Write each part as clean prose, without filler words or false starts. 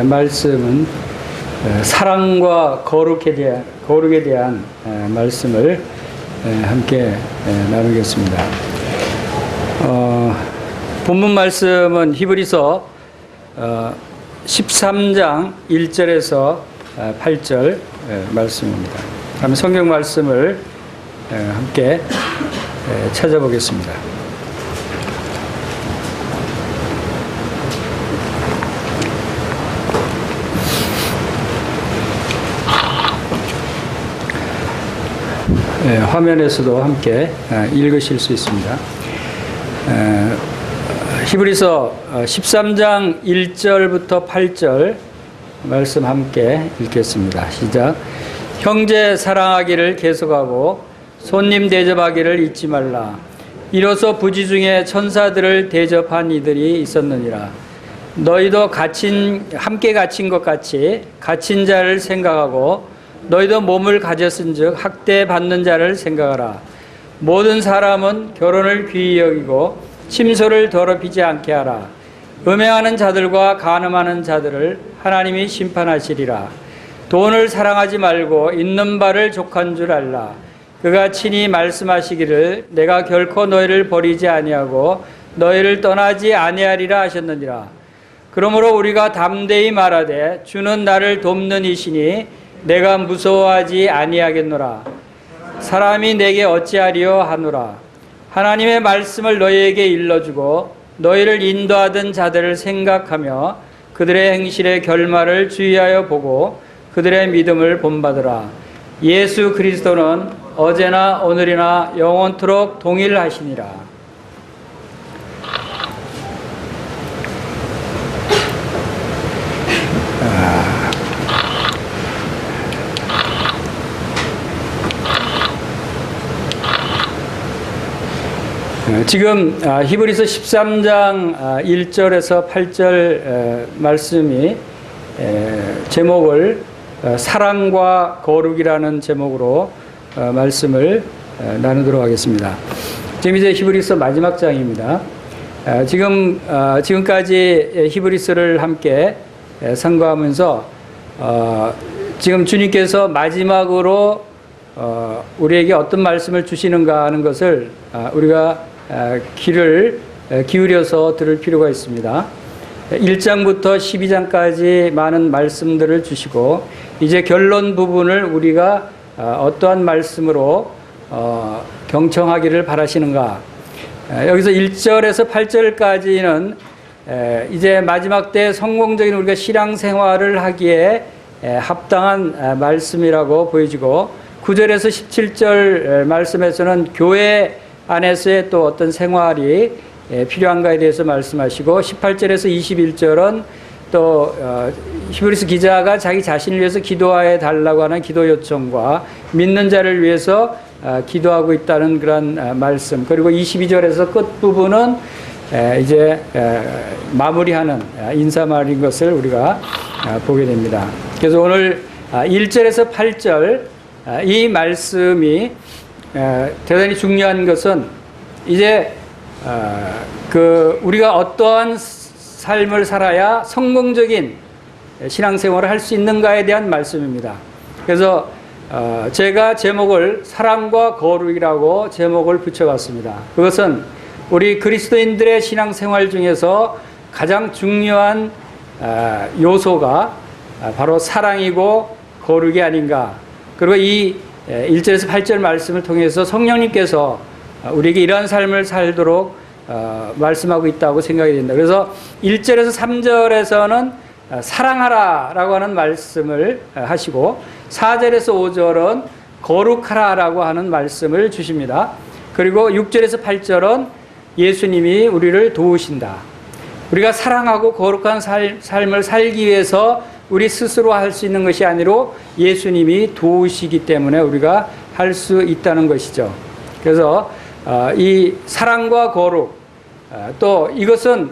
말씀은 사랑과 거룩에 대한 말씀을 함께 나누겠습니다. 본문 말씀은 히브리서 13장 1절에서 8절 말씀입니다. 그럼 성경 말씀을 함께 찾아보겠습니다. 화면에서도 함께 읽으실 수 있습니다. 히브리서 13장 1절부터 8절 말씀 함께 읽겠습니다. 시작. 형제 사랑하기를 계속하고 손님 대접하기를 잊지 말라. 이로써 부지 중에 천사들을 대접한 이들이 있었느니라. 너희도 함께 갇힌 것 같이 갇힌 자를 생각하고 너희도 몸을 가졌은즉 학대받는 자를 생각하라. 모든 사람은 결혼을 귀히 여기고 침소를 더럽히지 않게 하라. 음행하는 자들과 간음하는 자들을 하나님이 심판하시리라. 돈을 사랑하지 말고 있는 바를 족한 줄 알라. 그가 친히 말씀하시기를 내가 결코 너희를 버리지 아니하고 너희를 떠나지 아니하리라 하셨느니라. 그러므로 우리가 담대히 말하되 주는 나를 돕는 이시니 내가 무서워하지 아니하겠노라. 사람이 내게 어찌하리요 하노라. 하나님의 말씀을 너희에게 일러주고 너희를 인도하던 자들을 생각하며 그들의 행실의 결말을 주의하여 보고 그들의 믿음을 본받으라. 예수 그리스도는 어제나 오늘이나 영원토록 동일하시니라. 지금 히브리서 13장 1절에서 8절 말씀이 제목을 사랑과 거룩이라는 제목으로 말씀을 나누도록 하겠습니다. 지금 이제 히브리서 마지막 장입니다. 지금까지 히브리서를 함께 상고하면서 지금 주님께서 마지막으로 우리에게 어떤 말씀을 주시는가 하는 것을 우리가 귀를 기울여서 들을 필요가 있습니다. 1장부터 12장까지 많은 말씀들을 주시고 이제 결론 부분을 우리가 어떠한 말씀으로 경청하기를 바라시는가. 여기서 1절에서 8절까지는 이제 마지막 때 성공적인 우리가 신앙생활을 하기에 합당한 말씀이라고 보여지고 9절에서 17절 말씀에서는 교회 안에서의 또 어떤 생활이 필요한가에 대해서 말씀하시고 18절에서 21절은 또 히브리서 기자가 자기 자신을 위해서 기도해 달라고 하는 기도 요청과 믿는 자를 위해서 기도하고 있다는 그런 말씀, 그리고 22절에서 끝부분은 이제 마무리하는 인사말인 것을 우리가 보게 됩니다. 그래서 오늘 1절에서 8절 이 말씀이 대단히 중요한 것은 이제 우리가 어떠한 삶을 살아야 성공적인 신앙생활을 할 수 있는가에 대한 말씀입니다. 그래서 제가 제목을 사랑과 거룩이라고 제목을 붙여봤습니다. 그것은 우리 그리스도인들의 신앙생활 중에서 가장 중요한 요소가 바로 사랑이고 거룩이 아닌가. 그리고 이 1절에서 8절 말씀을 통해서 성령님께서 우리에게 이러한 삶을 살도록 말씀하고 있다고 생각이 됩니다. 그래서 1절에서 3절에서는 사랑하라 라고 하는 말씀을 하시고 4절에서 5절은 거룩하라 라고 하는 말씀을 주십니다. 그리고 6절에서 8절은 예수님이 우리를 도우신다. 우리가 사랑하고 거룩한 삶을 살기 위해서 우리 스스로 할 수 있는 것이 아니로 예수님이 도우시기 때문에 우리가 할 수 있다는 것이죠. 그래서 이 사랑과 거룩, 또 이것은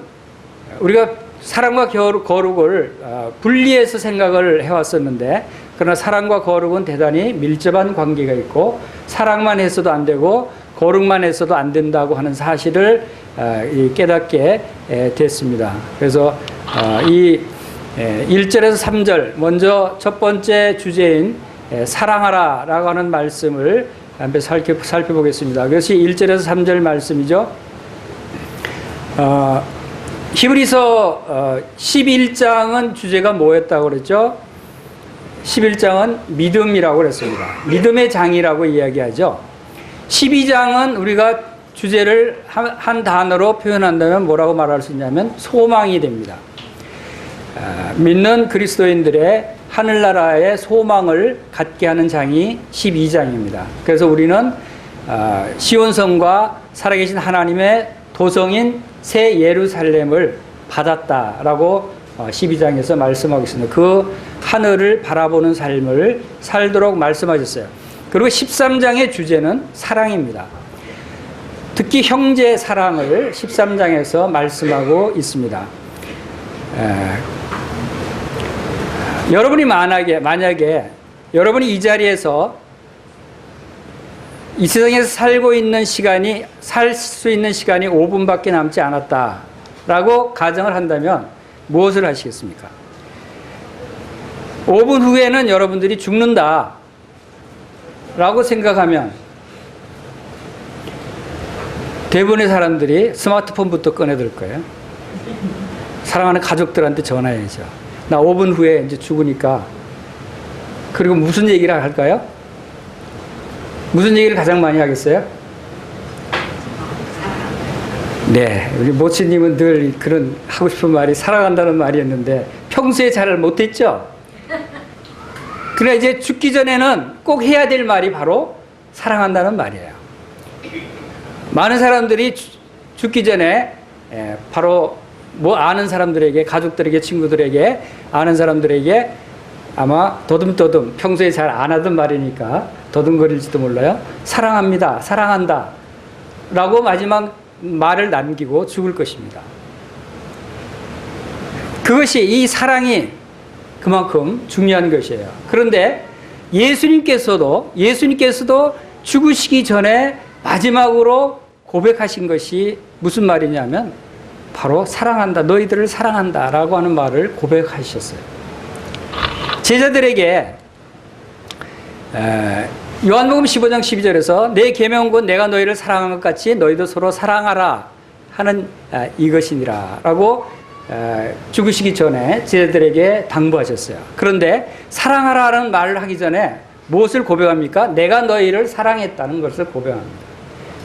우리가 사랑과 거룩을 분리해서 생각을 해왔었는데, 그러나 사랑과 거룩은 대단히 밀접한 관계가 있고 사랑만 해서도 안 되고 거룩만 해서도 안 된다고 하는 사실을 깨닫게 됐습니다. 그래서 이 1절에서 3절, 먼저 첫 번째 주제인 사랑하라 라고 하는 말씀을 한번 살펴보겠습니다. 그것이 1절에서 3절 말씀이죠. 히브리서 11장은 주제가 뭐였다고 그랬죠? 11장은 믿음이라고 그랬습니다. 믿음의 장이라고 이야기하죠. 12장은 우리가 주제를 한 단어로 표현한다면 뭐라고 말할 수 있냐면 소망이 됩니다. 믿는 그리스도인들의 하늘나라의 소망을 갖게 하는 장이 12장입니다. 그래서 우리는 시온성과 살아계신 하나님의 도성인 새 예루살렘을 받았다라고 12장에서 말씀하고 있습니다. 그 하늘을 바라보는 삶을 살도록 말씀하셨어요. 그리고 13장의 주제는 사랑입니다. 특히 형제 사랑을 13장에서 말씀하고 있습니다. 여러분이 만약에 여러분이 이 자리에서 이 세상에서 살 수 있는 시간이 5분밖에 남지 않았다라고 가정을 한다면 무엇을 하시겠습니까? 5분 후에는 여러분들이 죽는다 라고 생각하면 대부분의 사람들이 스마트폰부터 꺼내들 거예요. 사랑하는 가족들한테 전화해야죠. 나 5분 후에 이제 죽으니까. 그리고 무슨 얘기를 할까요? 무슨 얘기를 가장 많이 하겠어요? 네, 우리 모치님은 늘 그런 하고 싶은 말이 사랑한다는 말이었는데 평소에 잘 못했죠? 그래 이제 죽기 전에는 꼭 해야 될 말이 바로 사랑한다는 말이에요. 많은 사람들이 죽기 전에 바로 뭐 아는 사람들에게, 가족들에게, 친구들에게, 아는 사람들에게 아마 더듬더듬 평소에 잘 안 하던 말이니까 더듬거릴지도 몰라요. 사랑합니다. 사랑한다. 라고 마지막 말을 남기고 죽을 것입니다. 그것이 이 사랑이 그만큼 중요한 것이에요. 그런데 예수님께서도 죽으시기 전에 마지막으로 고백하신 것이 무슨 말이냐면 바로 사랑한다. 너희들을 사랑한다. 라고 하는 말을 고백하셨어요. 제자들에게 요한복음 15장 12절에서 내 계명은 곧 내가 너희를 사랑한 것 같이 너희도 서로 사랑하라 하는 이것이니라 라고 죽으시기 전에 제자들에게 당부하셨어요. 그런데 사랑하라는 말을 하기 전에 무엇을 고백합니까? 내가 너희를 사랑했다는 것을 고백합니다.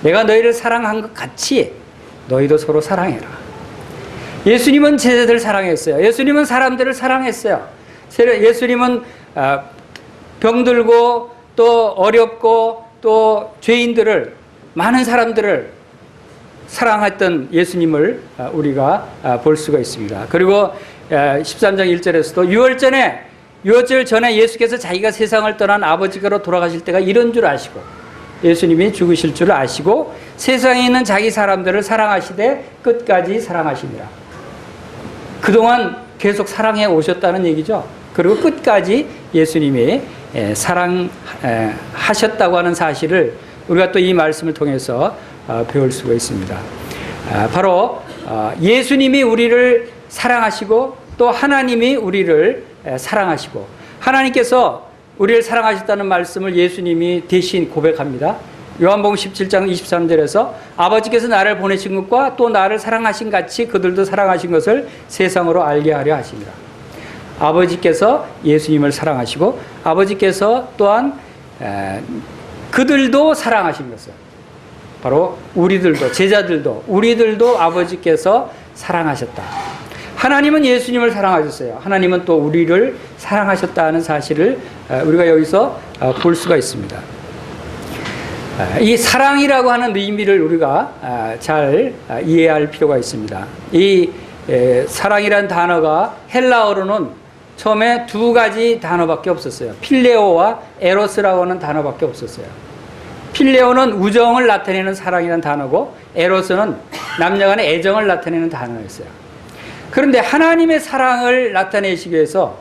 내가 너희를 사랑한 것 같이 너희도 서로 사랑해라. 예수님은 제자들을 사랑했어요. 예수님은 사람들을 사랑했어요. 예수님은 병들고 또 어렵고 또 죄인들을, 많은 사람들을 사랑했던 예수님을 우리가 볼 수가 있습니다. 그리고 13장 1절에서도 유월절 전에 예수께서 자기가 세상을 떠난 아버지께로 돌아가실 때가 이런 줄 아시고 예수님이 죽으실 줄 아시고 세상에 있는 자기 사람들을 사랑하시되 끝까지 사랑하시니라. 그동안 계속 사랑해 오셨다는 얘기죠. 그리고 끝까지 예수님이 사랑하셨다고 하는 사실을 우리가 또 이 말씀을 통해서 배울 수가 있습니다. 바로 예수님이 우리를 사랑하시고 또 하나님이 우리를 사랑하시고 하나님께서 우리를 사랑하셨다는 말씀을 예수님이 대신 고백합니다. 요한복음 17장 23절에서 아버지께서 나를 보내신 것과 또 나를 사랑하신 같이 그들도 사랑하신 것을 세상으로 알게 하려 하십니다. 아버지께서 예수님을 사랑하시고 아버지께서 또한 그들도 사랑하신 것을 바로 우리들도, 제자들도, 우리들도 아버지께서 사랑하셨다. 하나님은 예수님을 사랑하셨어요. 하나님은 또 우리를 사랑하셨다는 사실을 우리가 여기서 볼 수가 있습니다. 이 사랑이라고 하는 의미를 우리가 잘 이해할 필요가 있습니다. 이 사랑이라는 단어가 헬라어로는 처음에 두 가지 단어밖에 없었어요. 필레오와 에로스라고 하는 단어밖에 없었어요. 필레오는 우정을 나타내는 사랑이라는 단어고 에로스는 남녀간의 애정을 나타내는 단어였어요. 그런데 하나님의 사랑을 나타내시기 위해서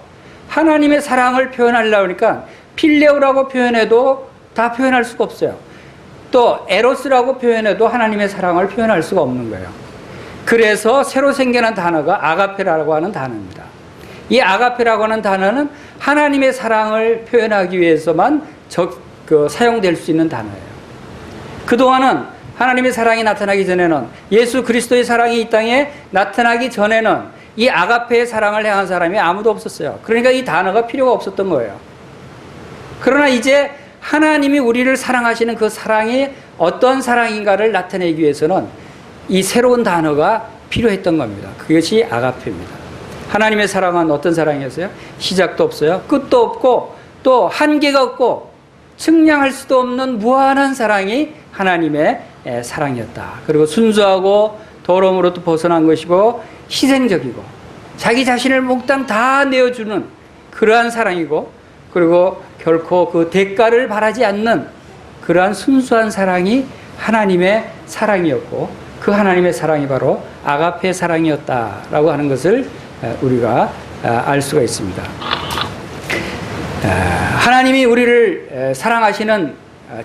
하나님의 사랑을 표현하려고 하니까 필레오라고 표현해도 다 표현할 수가 없어요. 또 에로스라고 표현해도 하나님의 사랑을 표현할 수가 없는 거예요. 그래서 새로 생겨난 단어가 아가페라고 하는 단어입니다. 이 아가페라고 하는 단어는 하나님의 사랑을 표현하기 위해서만 사용될 수 있는 단어예요. 그동안은 하나님의 사랑이 나타나기 전에는, 예수 그리스도의 사랑이 이 땅에 나타나기 전에는 이 아가페의 사랑을 향한 사람이 아무도 없었어요. 그러니까 이 단어가 필요가 없었던 거예요. 그러나 이제 하나님이 우리를 사랑하시는 그 사랑이 어떤 사랑인가를 나타내기 위해서는 이 새로운 단어가 필요했던 겁니다. 그것이 아가페입니다. 하나님의 사랑은 어떤 사랑이었어요? 시작도 없어요. 끝도 없고 또 한계가 없고 측량할 수도 없는 무한한 사랑이 하나님의 사랑이었다. 그리고 순수하고 더러움으로부터 벗어난 것이고 희생적이고 자기 자신을 몽땅 다 내어주는 그러한 사랑이고, 그리고 결코 그 대가를 바라지 않는 그러한 순수한 사랑이 하나님의 사랑이었고, 그 하나님의 사랑이 바로 아가페 사랑이었다라고 하는 것을 우리가 알 수가 있습니다. 하나님이 우리를 사랑하시는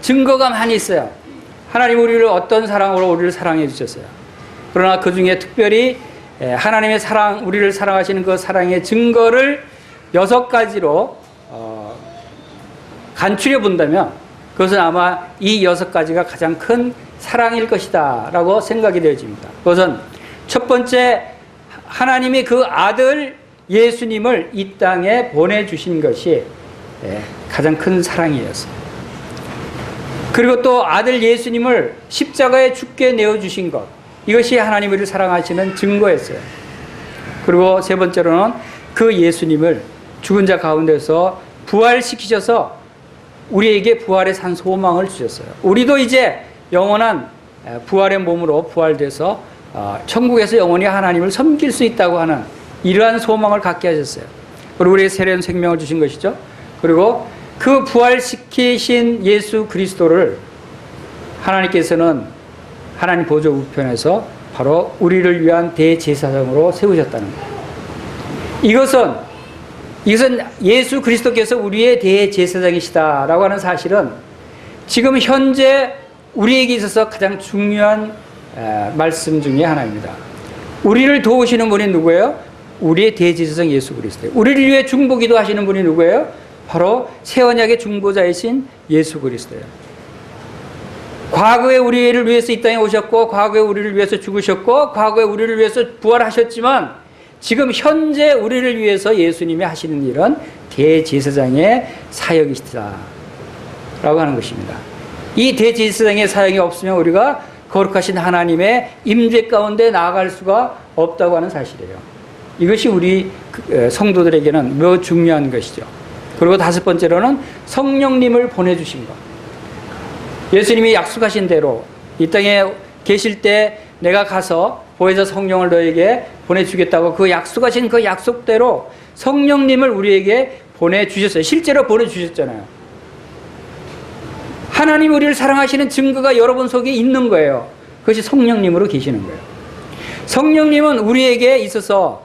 증거가 많이 있어요. 하나님 우리를 어떤 사랑으로 우리를 사랑해 주셨어요. 그러나 그 중에 특별히 하나님의 사랑, 우리를 사랑하시는 그 사랑의 증거를 6가지로 간추려 본다면 그것은 아마 이 6가지가 가장 큰 사랑일 것이다 라고 생각이 되어집니다. 그것은 첫 번째, 하나님이 그 아들 예수님을 이 땅에 보내주신 것이 가장 큰 사랑이었어요. 그리고 또 아들 예수님을 십자가에 죽게 내어주신 것, 이것이 하나님을 사랑하시는 증거였어요. 그리고 세 번째로는 그 예수님을 죽은 자 가운데서 부활시키셔서 우리에게 부활의 산 소망을 주셨어요. 우리도 이제 영원한 부활의 몸으로 부활돼서 천국에서 영원히 하나님을 섬길 수 있다고 하는 이러한 소망을 갖게 하셨어요. 그리고 우리의 새로운 생명을 주신 것이죠. 그리고 그 부활시키신 예수 그리스도를 하나님께서는 하나님 보좌 우편에서 바로 우리를 위한 대제사장으로 세우셨다는 거예요. 이것은 예수 그리스도께서 우리의 대제사장이시다라고 하는 사실은 지금 현재 우리에게 있어서 가장 중요한 말씀 중에 하나입니다. 우리를 도우시는 분이 누구예요? 우리의 대제사장 예수 그리스도예요. 우리를 위해 중보기도 하시는 분이 누구예요? 바로 새 언약의 중보자이신 예수 그리스도예요. 과거에 우리를 위해서 이 땅에 오셨고, 과거에 우리를 위해서 죽으셨고, 과거에 우리를 위해서 부활하셨지만, 지금 현재 우리를 위해서 예수님이 하시는 일은 대제사장의 사역이시다 라고 하는 것입니다. 이 대제사장의 사역이 없으면 우리가 거룩하신 하나님의 임재 가운데 나아갈 수가 없다고 하는 사실이에요. 이것이 우리 성도들에게는 매우 중요한 것이죠. 그리고 다섯 번째로는 성령님을 보내주신 것. 예수님이 약속하신 대로 이 땅에 계실 때 내가 가서 보혜사 성령을 너에게 보내주겠다고 그 약속하신 그 약속대로 성령님을 우리에게 보내주셨어요. 실제로 보내주셨잖아요. 하나님 우리를 사랑하시는 증거가 여러분 속에 있는 거예요. 그것이 성령님으로 계시는 거예요. 성령님은 우리에게 있어서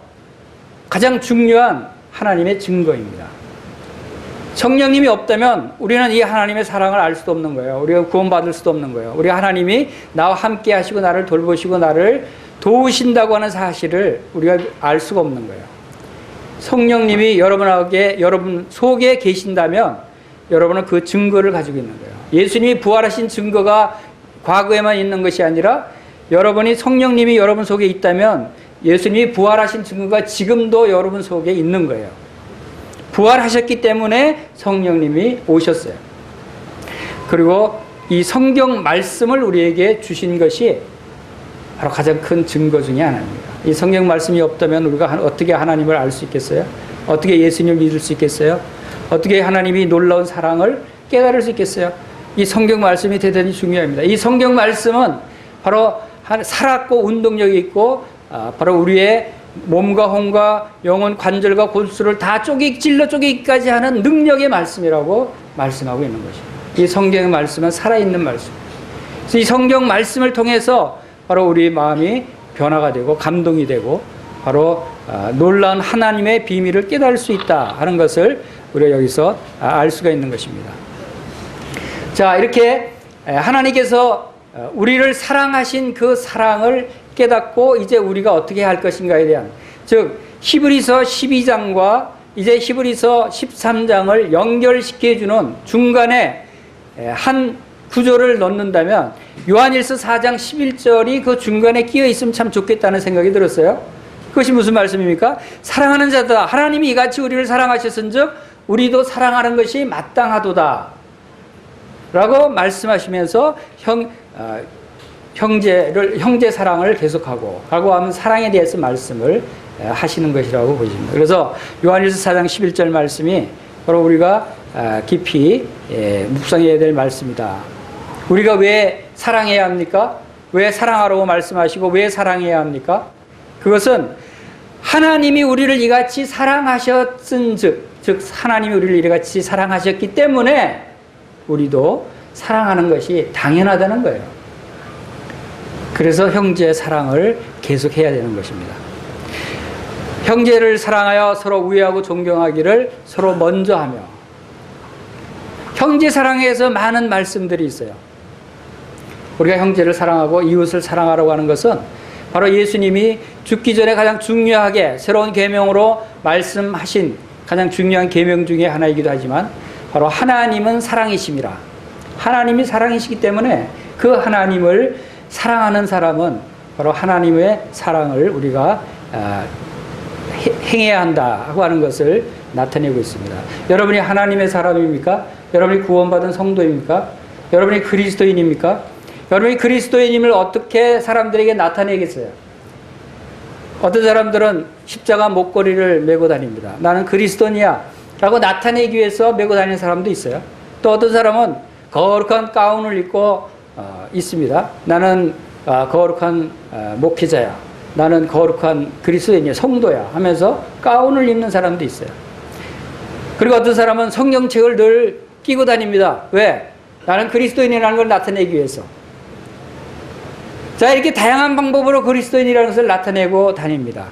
가장 중요한 하나님의 증거입니다. 성령님이 없다면 우리는 이 하나님의 사랑을 알 수도 없는 거예요. 우리가 구원받을 수도 없는 거예요. 우리 하나님이 나와 함께 하시고 나를 돌보시고 나를 도우신다고 하는 사실을 우리가 알 수가 없는 거예요. 성령님이 여러분 속에 계신다면 여러분은 그 증거를 가지고 있는 거예요. 예수님이 부활하신 증거가 과거에만 있는 것이 아니라 여러분이 성령님이 여러분 속에 있다면 예수님이 부활하신 증거가 지금도 여러분 속에 있는 거예요. 부활하셨기 때문에 성령님이 오셨어요. 그리고 이 성경 말씀을 우리에게 주신 것이 바로 가장 큰 증거 중에 하나입니다. 이 성경 말씀이 없다면 우리가 어떻게 하나님을 알 수 있겠어요? 어떻게 예수님을 믿을 수 있겠어요? 어떻게 하나님이 놀라운 사랑을 깨달을 수 있겠어요? 이 성경 말씀이 대단히 중요합니다. 이 성경 말씀은 바로 살았고 운동력이 있고 바로 우리의 몸과 혼과 영혼, 관절과 골수를 다 찔러 쪼개기까지 하는 능력의 말씀이라고 말씀하고 있는 것입니다. 이 성경의 말씀은 살아있는 말씀. 그래서 이 성경 말씀을 통해서 바로 우리 마음이 변화가 되고 감동이 되고 바로 놀라운 하나님의 비밀을 깨달을 수 있다 하는 것을 우리가 여기서 알 수가 있는 것입니다. 자, 이렇게 하나님께서 우리를 사랑하신 그 사랑을 깨닫고 이제 우리가 어떻게 할 것인가에 대한, 즉 히브리서 12장과 이제 히브리서 13장을 연결시켜주는 중간에 한 구조를 넣는다면 요한일서 4장 11절이 그 중간에 끼어 있으면 참 좋겠다는 생각이 들었어요. 그것이 무슨 말씀입니까? 사랑하는 자다. 하나님이 이같이 우리를 사랑하셨은즉 우리도 사랑하는 것이 마땅하도다 라고 말씀하시면서 형제 사랑을 계속하고 하면 사랑에 대해서 말씀을 하시는 것이라고 보십니다. 그래서 요한일서 4장 11절 말씀이 바로 우리가 깊이 묵상해야 될 말씀이다. 우리가 왜 사랑해야 합니까? 왜 사랑하라고 말씀하시고 왜 사랑해야 합니까? 그것은 하나님이 우리를 이같이 사랑하셨은즉, 즉 하나님이 우리를 이같이 사랑하셨기 때문에 우리도 사랑하는 것이 당연하다는 거예요. 그래서 형제의 사랑을 계속해야 되는 것입니다. 형제를 사랑하여 서로 우애하고 존경하기를 서로 먼저 하며, 형제 사랑에서 많은 말씀들이 있어요. 우리가 형제를 사랑하고 이웃을 사랑하라고 하는 것은 바로 예수님이 죽기 전에 가장 중요하게 새로운 계명으로 말씀하신 가장 중요한 계명 중에 하나이기도 하지만 바로 하나님은 사랑이심이라. 하나님이 사랑이시기 때문에 그 하나님을 사랑하는 사람은 바로 하나님의 사랑을 우리가 행해야 한다고 하는 것을 나타내고 있습니다. 여러분이 하나님의 사람입니까? 여러분이 구원받은 성도입니까? 여러분이 그리스도인입니까? 여러분이 그리스도인임을 어떻게 사람들에게 나타내겠어요? 어떤 사람들은 십자가 목걸이를 메고 다닙니다. 나는 그리스도인이야 라고 나타내기 위해서 메고 다니는 사람도 있어요. 또 어떤 사람은 거룩한 가운을 입고 있습니다. 나는 거룩한 목회자야. 나는 거룩한 그리스도인이야, 성도야 하면서 가운을 입는 사람도 있어요. 그리고 어떤 사람은 성경책을 늘 끼고 다닙니다. 왜? 나는 그리스도인이라는 걸 나타내기 위해서. 자, 이렇게 다양한 방법으로 그리스도인이라는 것을 나타내고 다닙니다.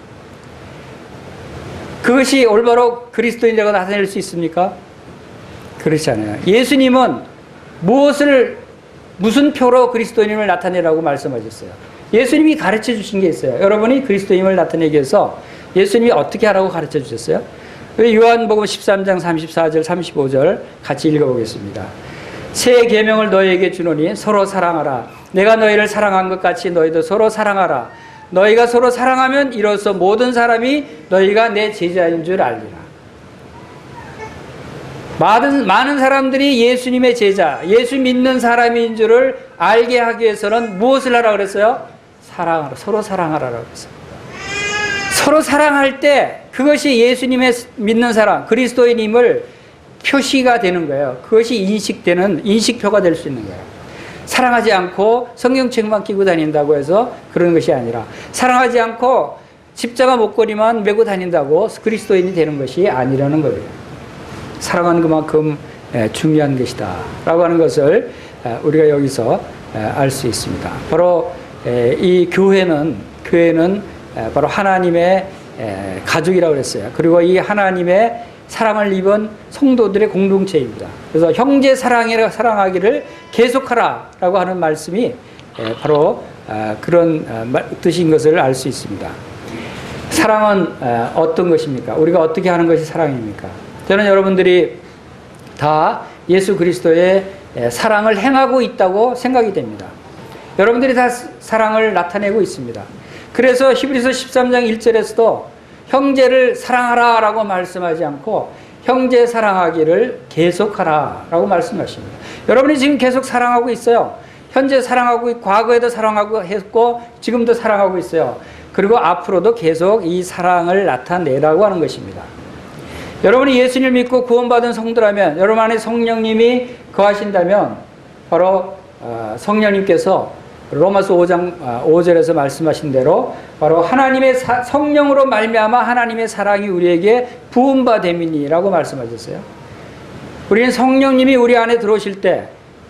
그것이 올바로 그리스도인이라고 나타낼 수 있습니까? 그렇지 않아요. 예수님은 무슨 표로 그리스도인임을 나타내라고 말씀하셨어요? 예수님이 가르쳐 주신 게 있어요. 여러분이 그리스도인임을 나타내기 위해서 예수님이 어떻게 하라고 가르쳐 주셨어요? 요한복음 13장 34절 35절 같이 읽어보겠습니다. 새 계명을 너희에게 주노니 서로 사랑하라. 내가 너희를 사랑한 것 같이 너희도 서로 사랑하라. 너희가 서로 사랑하면 이로써 모든 사람이 너희가 내 제자인 줄 알리라. 많은 사람들이 예수님의 제자, 예수 믿는 사람인 줄을 알게 하기 위해서는 무엇을 하라고 그랬어요? 사랑하라. 서로 사랑하라고 그랬어요. 서로 사랑할 때 그것이 예수님의 믿는 사람, 그리스도인임을 표시가 되는 거예요. 그것이 인식표가 될 수 있는 거예요. 사랑하지 않고 성경책만 끼고 다닌다고 해서 그런 것이 아니라, 사랑하지 않고 십자가 목걸이만 메고 다닌다고 그리스도인이 되는 것이 아니라는 거예요. 사랑하는 그만큼 중요한 것이다 라고 하는 것을 우리가 여기서 알 수 있습니다. 바로 이 교회는 바로 하나님의 가족이라고 그랬어요. 그리고 이 하나님의 사랑을 입은 성도들의 공동체입니다. 그래서 형제 사랑하기를 계속하라라고 하는 말씀이 바로 그런 뜻인 것을 알 수 있습니다. 사랑은 어떤 것입니까? 우리가 어떻게 하는 것이 사랑입니까? 저는 여러분들이 다 예수 그리스도의 사랑을 행하고 있다고 생각이 됩니다. 여러분들이 다 사랑을 나타내고 있습니다. 그래서 히브리서 13장 1절에서도 형제를 사랑하라 라고 말씀하지 않고 형제 사랑하기를 계속하라 라고 말씀하십니다. 여러분이 지금 계속 사랑하고 있어요. 현재 사랑하고 있고 과거에도 사랑하고 했고 지금도 사랑하고 있어요. 그리고 앞으로도 계속 이 사랑을 나타내라고 하는 것입니다. 여러분이 예수님을 믿고 구원받은 성도라면, 여러분 안에 성령님이 거하신다면 바로 성령님께서 로마서 5장 5절에서 말씀하신 대로 바로 하나님의 성령으로 말미암아 하나님의 사랑이 우리에게 부은 바 됨이니라고 말씀하셨어요. 우리는 성령님이 우리 안에 들어오실 때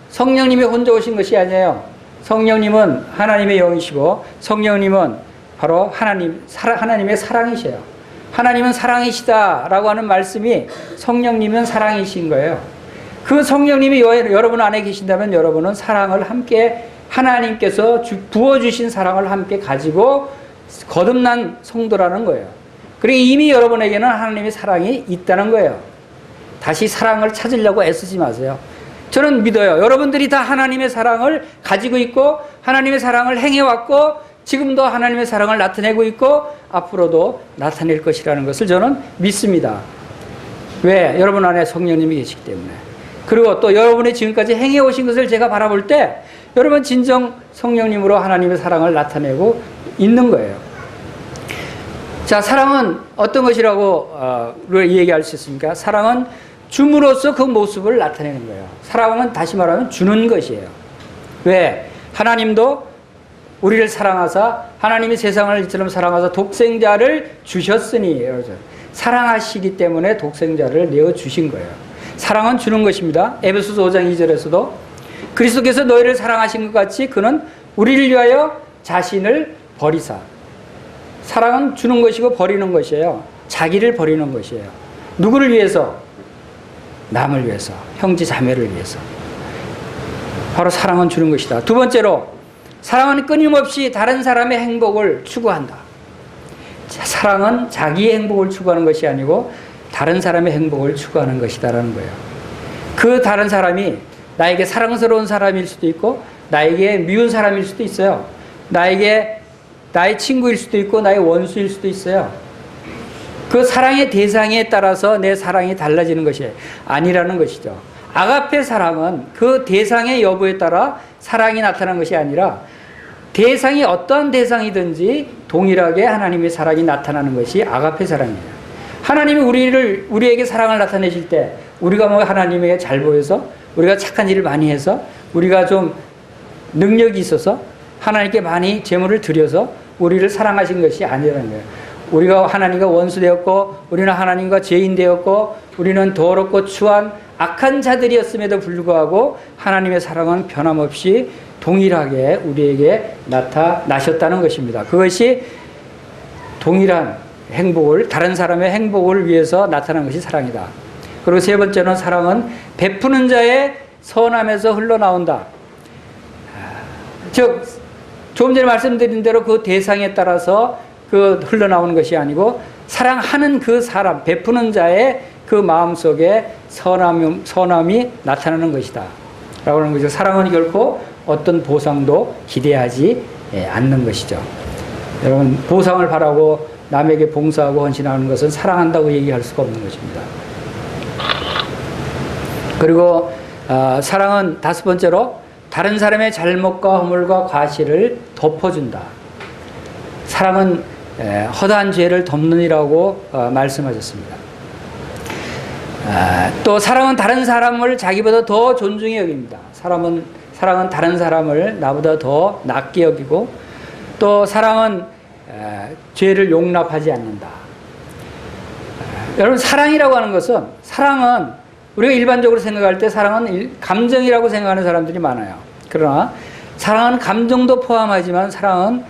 성령님이 혼자 오신 것이 아니에요. 성령님은 하나님의 영이시고 성령님은 바로 하나님의 사랑이셔요. 하나님은 사랑이시다라고 하는 말씀이 성령님은 사랑이신 거예요. 그 성령님이 여러분 안에 계신다면 여러분은 사랑을 함께, 하나님께서 부어주신 사랑을 함께 가지고 거듭난 성도라는 거예요. 그리고 이미 여러분에게는 하나님의 사랑이 있다는 거예요. 다시 사랑을 찾으려고 애쓰지 마세요. 저는 믿어요. 여러분들이 다 하나님의 사랑을 가지고 있고 하나님의 사랑을 행해왔고 지금도 하나님의 사랑을 나타내고 있고 앞으로도 나타낼 것이라는 것을 저는 믿습니다. 왜? 여러분 안에 성령님이 계시기 때문에. 그리고 또 여러분이 지금까지 행해오신 것을 제가 바라볼 때 여러분 진정 성령님으로 하나님의 사랑을 나타내고 있는 거예요. 자, 사랑은 어떤 것이라고 얘기할 수 있습니까? 사랑은 줌으로써 그 모습을 나타내는 거예요. 사랑은 다시 말하면 주는 것이에요. 왜? 하나님도 우리를 사랑하사 하나님이 세상을 이처럼 사랑하사 독생자를 주셨으니 사랑하시기 때문에 독생자를 내어주신 거예요. 사랑은 주는 것입니다. 에베소서 5장 2절에서도 그리스도께서 너희를 사랑하신 것 같이 그는 우리를 위하여 자신을 버리사. 사랑은 주는 것이고 버리는 것이에요. 자기를 버리는 것이에요. 누구를 위해서? 남을 위해서, 형제 자매를 위해서. 바로 사랑은 주는 것이다. 두 번째로 사랑은 끊임없이 다른 사람의 행복을 추구한다. 사랑은 자기의 행복을 추구하는 것이 아니고 다른 사람의 행복을 추구하는 것이다라는 거예요. 그 다른 사람이 나에게 사랑스러운 사람일 수도 있고 나에게 미운 사람일 수도 있어요. 나의 친구일 수도 있고 나의 원수일 수도 있어요. 그 사랑의 대상에 따라서 내 사랑이 달라지는 것이 아니라는 것이죠. 아가페 사랑은 그 대상의 여부에 따라 사랑이 나타나는 것이 아니라 대상이 어떠한 대상이든지 동일하게 하나님의 사랑이 나타나는 것이 아가페 사랑이에요. 하나님이 우리에게 사랑을 나타내실 때 우리가 뭐 하나님에게 잘 보여서 우리가 착한 일을 많이 해서 우리가 좀 능력이 있어서 하나님께 많이 재물을 드려서 우리를 사랑하신 것이 아니라는 거예요. 우리가 하나님과 원수되었고 우리는 하나님과 죄인되었고 우리는 더럽고 추한 악한 자들이었음에도 불구하고 하나님의 사랑은 변함없이 동일하게 우리에게 나타나셨다는 것입니다. 그것이 동일한 행복을 다른 사람의 행복을 위해서 나타난 것이 사랑이다. 그리고 세 번째는 사랑은 베푸는 자의 선함에서 흘러나온다. 즉 조금 전에 말씀드린 대로 그 대상에 따라서 그 흘러나오는 것이 아니고 사랑하는 그 사람, 베푸는 자의 그 마음속에 선함이 나타나는 것이다 라고 하는 거죠. 사랑은 결코 어떤 보상도 기대하지 않는 것이죠. 여러분 보상을 바라고 남에게 봉사하고 헌신하는 것은 사랑한다고 얘기할 수가 없는 것입니다. 그리고 사랑은 다섯 번째로 다른 사람의 잘못과 허물과 과실을 덮어준다. 사랑은 허다한 죄를 덮느니라고 말씀하셨습니다. 또 사랑은 다른 사람을 자기보다 더 존중히 여깁니다. 사랑은 다른 사람을 나보다 더 낮게 여기고 또 사랑은 죄를 용납하지 않는다. 여러분 사랑이라고 하는 것은 사랑은 우리가 일반적으로 생각할 때 사랑은 감정이라고 생각하는 사람들이 많아요. 그러나 사랑은 감정도 포함하지만 사랑은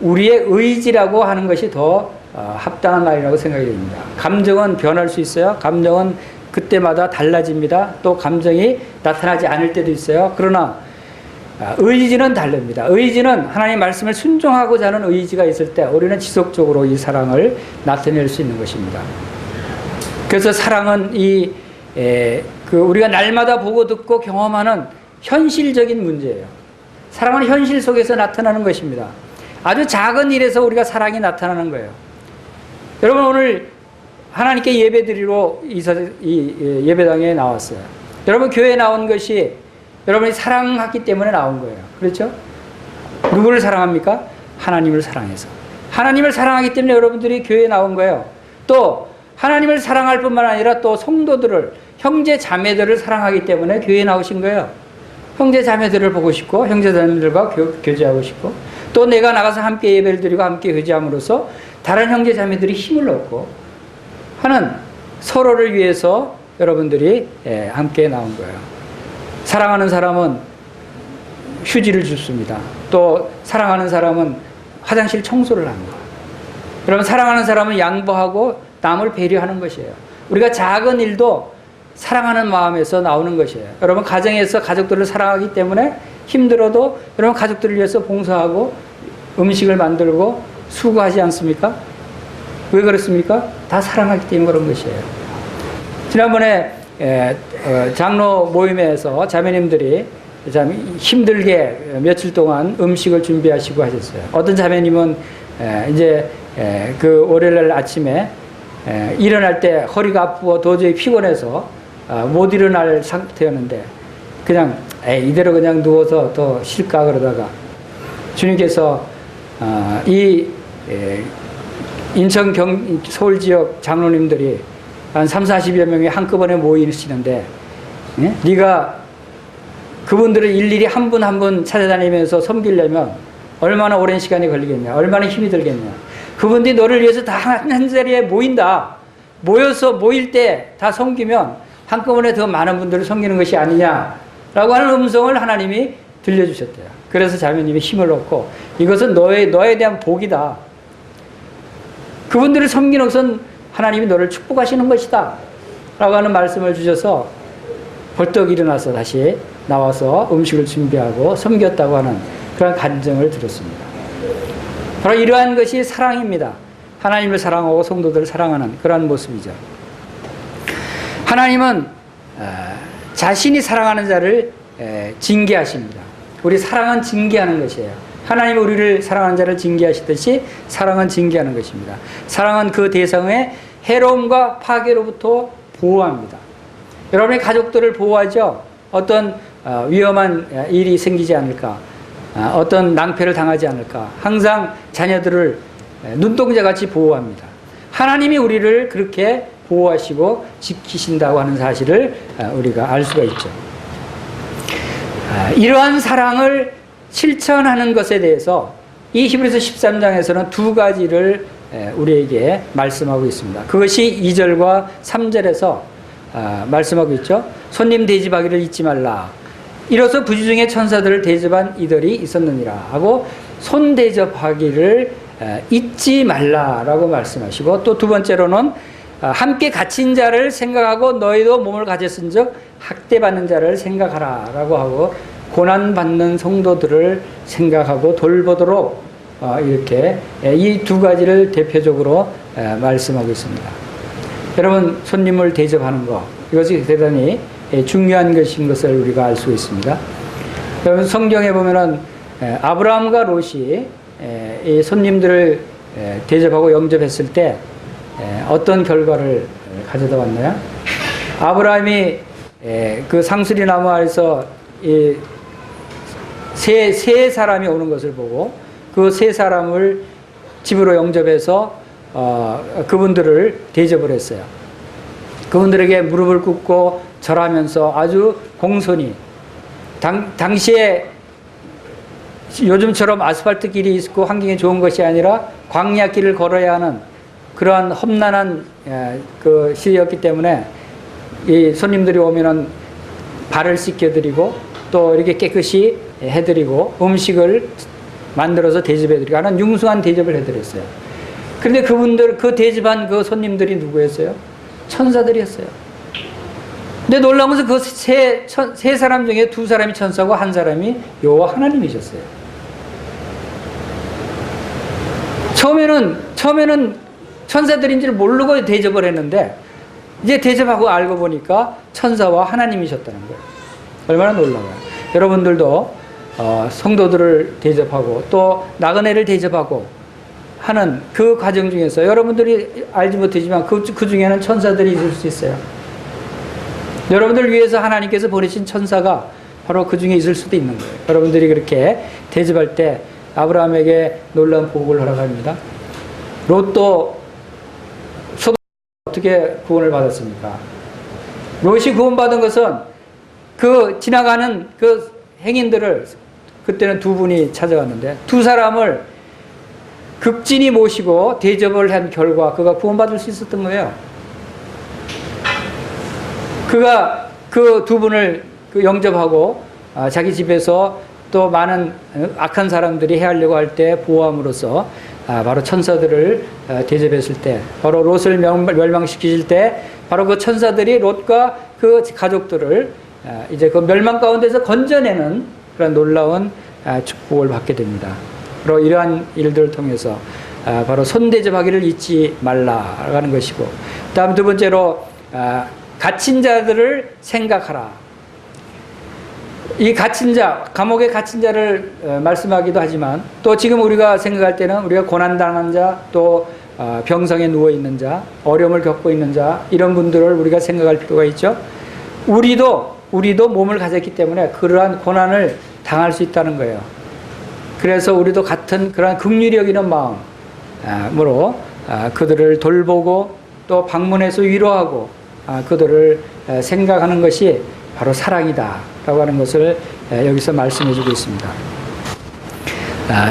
우리의 의지라고 하는 것이 더 합당한 말이라고 생각이 됩니다. 감정은 변할 수 있어요. 감정은 그때마다 달라집니다. 또 감정이 나타나지 않을 때도 있어요. 그러나 의지는 다릅니다. 의지는 하나님의 말씀을 순종하고자 하는 의지가 있을 때 우리는 지속적으로 이 사랑을 나타낼 수 있는 것입니다. 그래서 사랑은 우리가 날마다 보고 듣고 경험하는 현실적인 문제예요. 사랑은 현실 속에서 나타나는 것입니다. 아주 작은 일에서 우리가 사랑이 나타나는 거예요. 여러분 오늘 하나님께 예배드리러 이 예배당에 나왔어요. 여러분 교회에 나온 것이 여러분이 사랑했기 때문에 나온 거예요. 그렇죠? 누구를 사랑합니까? 하나님을 사랑해서. 하나님을 사랑하기 때문에 여러분들이 교회에 나온 거예요. 또 하나님을 사랑할 뿐만 아니라 또 성도들을 형제 자매들을 사랑하기 때문에 교회에 나오신 거예요. 형제 자매들을 보고 싶고 형제 자매들과 교제하고 싶고 또 내가 나가서 함께 예배를 드리고 함께 교제함으로써 다른 형제 자매들이 힘을 얻고 하는 서로를 위해서 여러분들이 함께 나온 거예요. 사랑하는 사람은 휴지를 줍습니다. 또 사랑하는 사람은 화장실 청소를 합니다. 여러분 사랑하는 사람은 양보하고 남을 배려하는 것이에요. 우리가 작은 일도 사랑하는 마음에서 나오는 것이에요. 여러분 가정에서 가족들을 사랑하기 때문에 힘들어도 여러분 가족들을 위해서 봉사하고 음식을 만들고 수고하지 않습니까? 왜 그렇습니까? 다 사랑하기 때문에 그런 것이에요. 지난번에 장로 모임에서 자매님들이 참 힘들게 며칠 동안 음식을 준비하시고 하셨어요. 어떤 자매님은 이제 그 월요일 아침에 일어날 때 허리가 아프고 도저히 피곤해서 못 일어날 상태였는데 그냥 이대로 그냥 누워서 더 쉴까 그러다가 주님께서 이 인천 서울 지역 장로님들이 한 30-40여 명이 한꺼번에 모이시는데 네가 그분들을 일일이 한 분 한 분 찾아다니면서 섬기려면 얼마나 오랜 시간이 걸리겠냐, 얼마나 힘이 들겠냐. 그분들이 너를 위해서 다 한 자리에 모인다. 모여서 모일 때 다 섬기면 한꺼번에 더 많은 분들을 섬기는 것이 아니냐라고 하는 음성을 하나님이 들려주셨대요. 그래서 자매님이 힘을 얻고 이것은 너에 대한 복이다. 그분들을 섬기는 것은 하나님이 너를 축복하시는 것이다. 라고 하는 말씀을 주셔서 벌떡 일어나서 다시 나와서 음식을 준비하고 섬겼다고 하는 그런 간증을 들었습니다. 바로 이러한 것이 사랑입니다. 하나님을 사랑하고 성도들을 사랑하는 그러한 모습이죠. 하나님은 자신이 사랑하는 자를 징계하십니다. 우리 사랑은 징계하는 것이에요. 하나님은 우리를 사랑하는 자를 징계하시듯이 사랑은 징계하는 것입니다. 사랑은 그 대상의 해로움과 파괴로부터 보호합니다. 여러분의 가족들을 보호하죠. 어떤 위험한 일이 생기지 않을까, 어떤 낭패를 당하지 않을까, 항상 자녀들을 눈동자같이 보호합니다. 하나님이 우리를 그렇게 보호하시고 지키신다고 하는 사실을 우리가 알 수가 있죠. 이러한 사랑을 실천하는 것에 대해서 이 히브리서 13장에서는 두 가지를 우리에게 말씀하고 있습니다. 그것이 2절과 3절에서 말씀하고 있죠. 손님 대접하기를 잊지 말라. 이로써 부지 중에 천사들을 대접한 이들이 있었느니라 하고 손 대접하기를 잊지 말라라고 말씀하시고 또 두 번째로는 함께 갇힌 자를 생각하고 너희도 몸을 가졌은즉 학대받는 자를 생각하라 라고 하고 고난받는 성도들을 생각하고 돌보도록 이렇게 이 두 가지를 대표적으로 말씀하고 있습니다. 여러분, 손님을 대접하는 것, 이것이 대단히 중요한 것인 것을 우리가 알 수 있습니다. 여러분, 성경에 보면은 아브라함과 롯이 이 손님들을 대접하고 영접했을 때 어떤 결과를 가져다 왔나요? 아브라함이 그 상수리 나무 아래서 세 사람이 오는 것을 보고 그 세 사람을 집으로 영접해서 그분들을 대접을 했어요. 그분들에게 무릎을 꿇고 절하면서 아주 공손히 당시에 요즘처럼 아스팔트 길이 있고 환경이 좋은 것이 아니라 광야 길을 걸어야 하는 그러한 험난한 그 시대였기 때문에 이 손님들이 오면은 발을 씻겨드리고 또 이렇게 깨끗이 해드리고 음식을 만들어서 대접해드리고 하는 융숭한 대접을 해드렸어요. 그런데 그분들, 그 대접한 그 손님들이 누구였어요? 천사들이었어요. 근데 놀라운 것은 그 세 사람 중에 두 사람이 천사고 한 사람이 여호와 하나님이셨어요. 처음에는 천사들인 줄 모르고 대접을 했는데 이제 대접하고 알고 보니까 천사와 하나님이셨다는 거예요. 얼마나 놀라워요. 여러분들도 성도들을 대접하고 또 나그네를 대접하고 하는 그 과정 중에서 여러분들이 알지 못하지만 그 중에는 천사들이 있을 수 있어요. 여러분들 위해서 하나님께서 보내신 천사가 바로 그 중에 있을 수도 있는 거예요. 여러분들이 그렇게 대접할 때 아브라함에게 놀라운 복을 허락합니다. 롯도 소돔 어떻게 구원을 받았습니까? 롯이 구원받은 것은 그 지나가는 그 행인들을 그때는 두 분이 찾아갔는데 두 사람을 극진히 모시고 대접을 한 결과 그가 구원받을 수 있었던 거예요. 그가 그 두 분을 영접하고 자기 집에서 또 많은 악한 사람들이 해하려고 할 때 보호함으로써 바로 천사들을 대접했을 때 바로 롯을 멸망시키실 때 바로 그 천사들이 롯과 그 가족들을 이제 그 멸망 가운데서 건져내는 그런 놀라운 축복을 받게 됩니다. 바로 이러한 일들을 통해서 바로 손대접하기를 잊지 말라라는 것이고, 다음 두 번째로 갇힌 자들을 생각하라. 이 갇힌 자, 감옥에 갇힌 자를 말씀하기도 하지만, 또 지금 우리가 생각할 때는 우리가 고난당한 자, 또 병상에 누워있는 자, 어려움을 겪고 있는 자, 이런 분들을 우리가 생각할 필요가 있죠. 우리도 몸을 가졌기 때문에 그러한 고난을 당할 수 있다는 거예요. 그래서 우리도 같은 그러한 긍휼히 여기는 마음으로 그들을 돌보고 또 방문해서 위로하고 그들을 생각하는 것이 바로 사랑이다 라고 하는 것을 여기서 말씀해 주고 있습니다.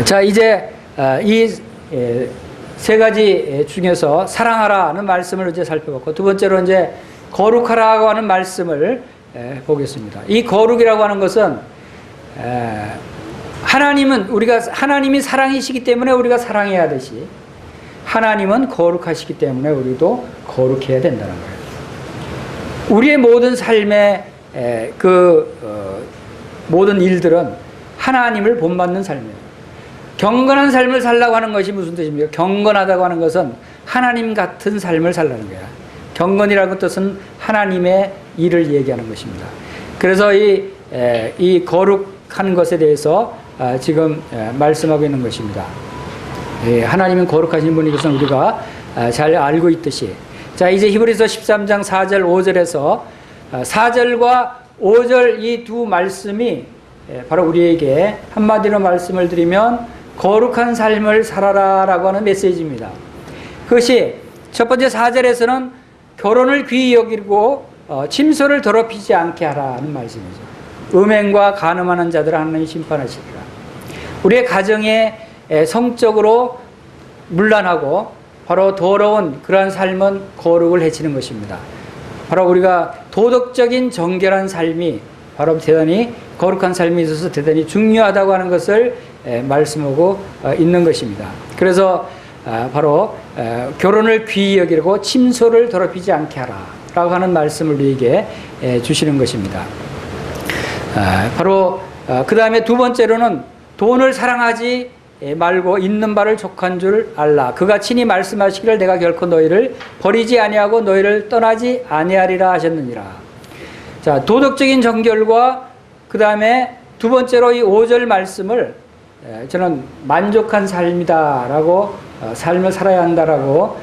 자, 이제 이 세 가지 중에서 사랑하라는 말씀을 이제 살펴봤고, 두 번째로 이제 거룩하라고 하는 말씀을 보겠습니다. 이 거룩이라고 하는 것은 하나님이 사랑이시기 때문에 우리가 사랑해야 하듯이, 하나님은 거룩하시기 때문에 우리도 거룩해야 된다는 거예요. 우리의 모든 삶의 모든 일들은 하나님을 본받는 삶이에요. 경건한 삶을 살라고 하는 것이 무슨 뜻입니까? 경건하다고 하는 것은 하나님 같은 삶을 살라는 거야. 경건이라는 뜻은 하나님의 일을 얘기하는 것입니다. 그래서 이 거룩한 것에 대해서 지금 말씀하고 있는 것입니다. 하나님은 거룩하신 분인 것은 우리가 잘 알고 있듯이, 자, 이제 히브리서 13장 4절 5절에서 4절과 5절 이 두 말씀이 바로 우리에게 한마디로 말씀을 드리면 거룩한 삶을 살아라 라고 하는 메시지입니다. 그것이 첫 번째 4절에서는 결혼을 귀히 여기고 침소를 더럽히지 않게 하라는 말씀이죠. 음행과 간음하는 자들을 하나님이 심판하시리라. 우리의 가정에 성적으로 문란하고 바로 더러운 그러한 삶은 거룩을 해치는 것입니다. 바로 우리가 도덕적인 정결한 삶이 바로 대단히 거룩한 삶에 있어서 대단히 중요하다고 하는 것을 말씀하고 있는 것입니다. 그래서 바로 결혼을 귀히 여기고 침소를 더럽히지 않게 하라 라고 하는 말씀을 우리에게 주시는 것입니다. 바로 그 다음에 두 번째로는 돈을 사랑하지 말고 있는 바를 족한 줄 알라. 그가 친히 말씀하시기를 내가 결코 너희를 버리지 아니하고 너희를 떠나지 아니하리라 하셨느니라. 자, 도덕적인 정결과 그 다음에 두 번째로 이 5절 말씀을 저는 만족한 삶이다라고 삶을 살아야 한다라고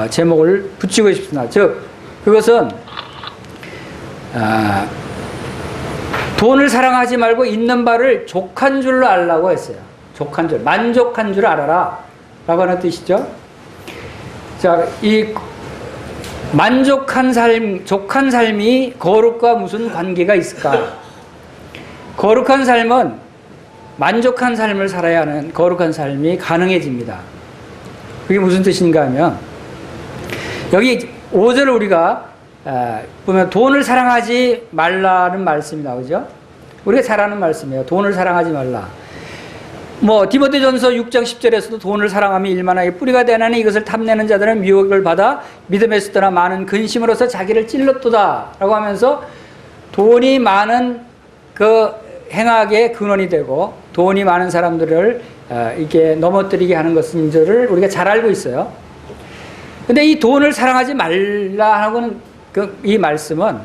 제목을 붙이고 싶습니다. 즉 그것은 돈을 사랑하지 말고 있는 바를 족한 줄로 알라고 했어요. 족한 줄, 만족한 줄 알아라 라고 하는 뜻이죠. 자, 이 만족한 삶, 족한 삶이 거룩과 무슨 관계가 있을까? 거룩한 삶은 만족한 삶을 살아야 하는 거룩한 삶이 가능해집니다. 그게 무슨 뜻인가 하면, 여기 5절을 우리가 보면 돈을 사랑하지 말라는 말씀이 나오죠. 우리가 잘 아는 말씀이에요. 돈을 사랑하지 말라. 디모데전서 6장 10절에서도 돈을 사랑하며 일만하게 뿌리가 되나니 이것을 탐내는 자들은 미혹을 받아 믿음에서 떠나 많은 근심으로서 자기를 찔렀도다 라고 하면서 돈이 많은 그 행악의 근원이 되고 돈이 많은 사람들을 이렇게 넘어뜨리게 하는 것인 줄을 우리가 잘 알고 있어요. 근데 이 돈을 사랑하지 말라 하고는 이 말씀은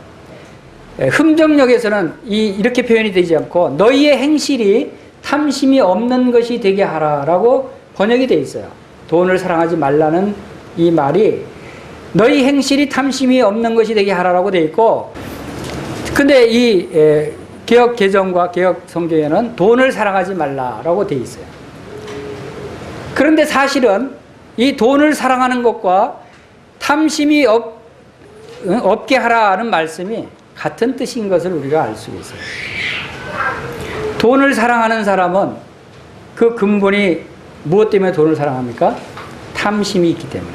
흠정역에서는 이렇게 표현이 되지 않고 너희의 행실이 탐심이 없는 것이 되게 하라라고 번역이 되어 있어요. 돈을 사랑하지 말라는 이 말이 너희 행실이 탐심이 없는 것이 되게 하라라고 되어 있고, 근데 이 개역 개정과 개역 성경에는 돈을 사랑하지 말라라고 되어 있어요. 그런데 사실은 이 돈을 사랑하는 것과 탐심이 없게 하라는 말씀이 같은 뜻인 것을 우리가 알 수 있어요. 돈을 사랑하는 사람은 그 근본이 무엇 때문에 돈을 사랑합니까? 탐심이 있기 때문에,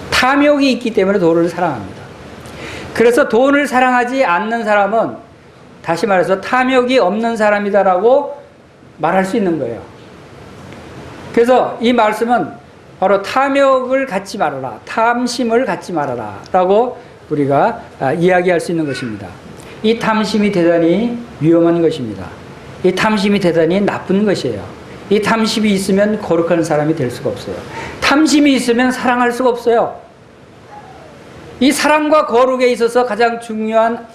탐욕이 있기 때문에 돈을 사랑합니다. 그래서 돈을 사랑하지 않는 사람은 다시 말해서 탐욕이 없는 사람이다라고 말할 수 있는 거예요. 그래서 이 말씀은 바로 탐욕을 갖지 말아라, 탐심을 갖지 말아라 라고 우리가 이야기할 수 있는 것입니다. 이 탐심이 대단히 위험한 것입니다. 이 탐심이 대단히 나쁜 것이에요. 이 탐심이 있으면 거룩한 사람이 될 수가 없어요. 탐심이 있으면 사랑할 수가 없어요. 이 사랑과 거룩에 있어서 가장 중요한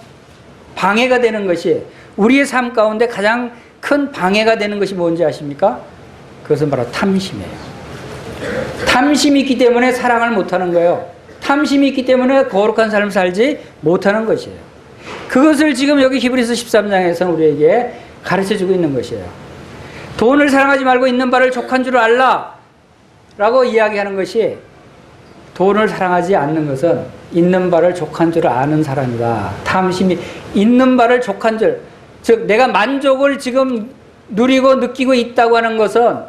방해가 되는 것이, 우리의 삶 가운데 가장 큰 방해가 되는 것이 뭔지 아십니까? 그것은 바로 탐심이에요. 탐심이 있기 때문에 사랑을 못하는 거예요. 탐심이 있기 때문에 거룩한 삶을 살지 못하는 것이에요. 그것을 지금 여기 히브리서 13장에서는 우리에게 가르쳐주고 있는 것이에요. 돈을 사랑하지 말고 있는 바를 족한 줄 알라 라고 이야기하는 것이, 돈을 사랑하지 않는 것은 있는 바를 족한 줄 아는 사람이다. 탐심이 있는 바를 족한 줄, 즉 내가 만족을 지금 누리고 느끼고 있다고 하는 것은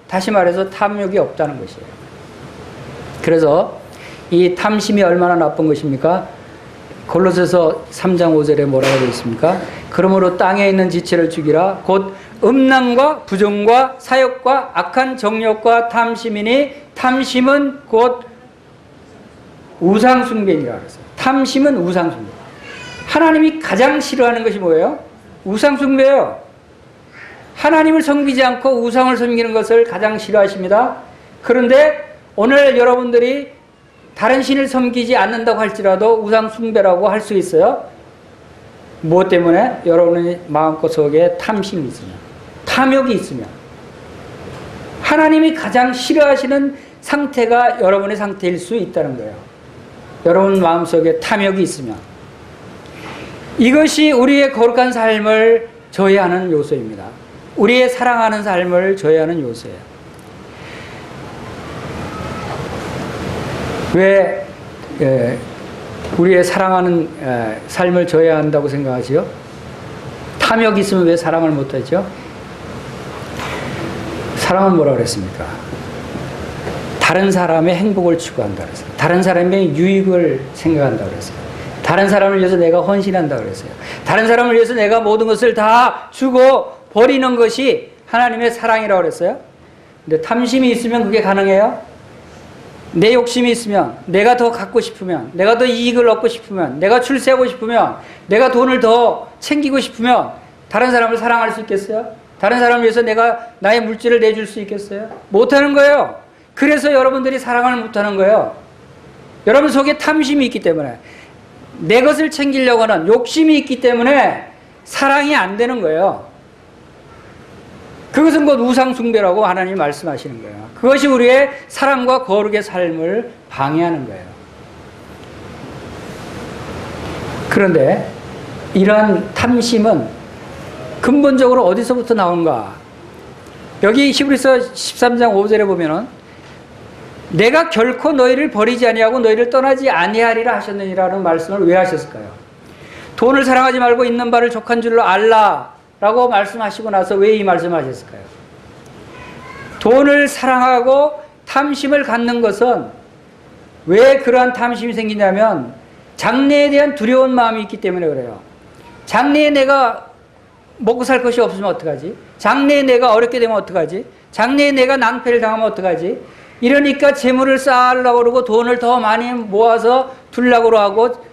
다시 말해서 탐욕이 없다는 것이에요. 그래서 이 탐심이 얼마나 나쁜 것입니까? 골로새서 3장 5절에 뭐라고 되어 있습니까? 그러므로 땅에 있는 지체를 죽이라. 곧 음란과 부정과 사욕과 악한 정욕과 탐심이니 탐심은 곧 우상숭배니라 그랬어요. 탐심은 우상숭배. 하나님이 가장 싫어하는 것이 뭐예요? 우상숭배예요. 하나님을 섬기지 않고 우상을 섬기는 것을 가장 싫어하십니다. 그런데 오늘 여러분들이 다른 신을 섬기지 않는다고 할지라도 우상숭배라고 할 수 있어요. 무엇 때문에? 여러분의 마음속에 탐심이 있으면, 탐욕이 있으면. 하나님이 가장 싫어하시는 상태가 여러분의 상태일 수 있다는 거예요. 여러분 마음속에 탐욕이 있으면. 이것이 우리의 거룩한 삶을 저해하는 요소입니다. 우리의 사랑하는 삶을 저해하는 요소예요. 왜 우리의 사랑하는 삶을 저해한다고 생각하지요? 탐욕이 있으면 왜 사랑을 못하죠? 사랑은 뭐라고 그랬습니까? 다른 사람의 행복을 추구한다 그랬어요. 다른 사람의 유익을 생각한다 그랬어요. 다른 사람을 위해서 내가 헌신한다 그랬어요. 다른 사람을 위해서 내가 모든 것을 다 주고 버리는 것이 하나님의 사랑이라고 그랬어요. 근데 탐심이 있으면 그게 가능해요? 내 욕심이 있으면, 내가 더 갖고 싶으면, 내가 더 이익을 얻고 싶으면, 내가 출세하고 싶으면, 내가 돈을 더 챙기고 싶으면 다른 사람을 사랑할 수 있겠어요? 다른 사람을 위해서 내가 나의 물질을 내줄 수 있겠어요? 못하는 거예요. 그래서 여러분들이 사랑을 못하는 거예요. 여러분 속에 탐심이 있기 때문에, 내 것을 챙기려고 하는 욕심이 있기 때문에 사랑이 안 되는 거예요. 그것은 곧 우상숭배라고 하나님이 말씀하시는 거예요. 그것이 우리의 사랑과 거룩의 삶을 방해하는 거예요. 그런데 이러한 탐심은 근본적으로 어디서부터 나온가? 여기 히브리서 13장 5절에 보면은 내가 결코 너희를 버리지 아니하고 너희를 떠나지 아니하리라 하셨느니라는 말씀을 왜 하셨을까요? 돈을 사랑하지 말고 있는 바를 족한 줄로 알라 라고 말씀하시고 나서 왜 이 말씀을 하셨을까요? 돈을 사랑하고 탐심을 갖는 것은 왜 그러한 탐심이 생기냐면 장래에 대한 두려운 마음이 있기 때문에 그래요. 장래에 내가 먹고 살 것이 없으면 어떡하지? 장래에 내가 어렵게 되면 어떡하지? 장래에 내가 낭패를 당하면 어떡하지? 이러니까 재물을 쌓으려고 그러고 돈을 더 많이 모아서 두려고 하고